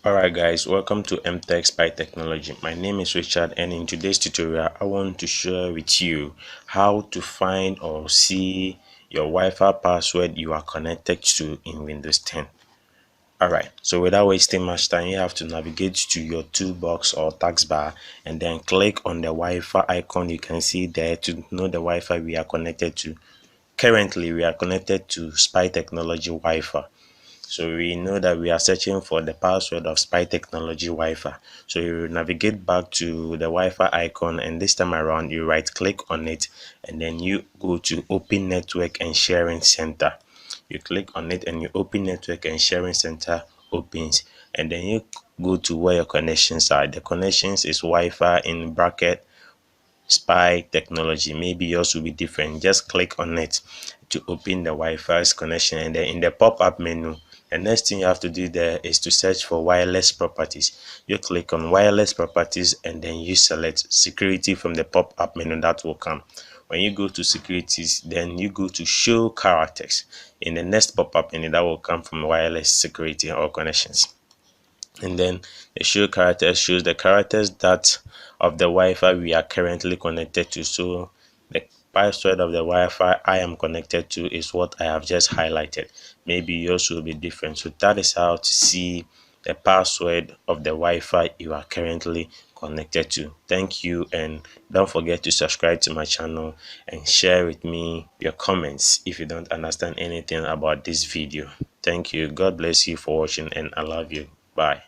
Alright guys, welcome to MTech Spy Technology. My name is Richard, and in today's tutorial I want to share with you how to find or see your Wi-Fi password you are connected to in Windows 10. Alright, so without wasting much time, you have to navigate to your toolbox or taskbar and then click on the Wi-Fi icon you can see there to know the Wi-Fi we are connected to. Currently we are connected to Spy Technology Wi-Fi. So we know that we are searching for the password of Spy Technology Wi-Fi. So you navigate back to the Wi-Fi icon, and this time around you right click on it and then you go to Open Network and Sharing Center. You click on it and you Open Network and Sharing Center opens, and then you go to where your connections are. The connections is Wi-Fi in bracket Spy Technology. Maybe yours will be different. Just click on it to open the Wi-Fi's connection, and then in the pop-up menu, the next thing you have to do there is to search for wireless properties. You click on wireless properties and then you select security from the pop-up menu that will come. When you go to securities, then you go to show characters. In the next pop-up menu, that will come from wireless security or connections. And then the show characters shows the characters that of the Wi-Fi we are currently connected to. So the password of the Wi-Fi I am connected to is what I have just highlighted. Maybe yours will be different. So that is how to see the password of the Wi-Fi you are currently connected to. Thank you, and don't forget to subscribe to my channel and share with me your comments if you don't understand anything about this video. Thank you. God bless you for watching, and I love you. Bye.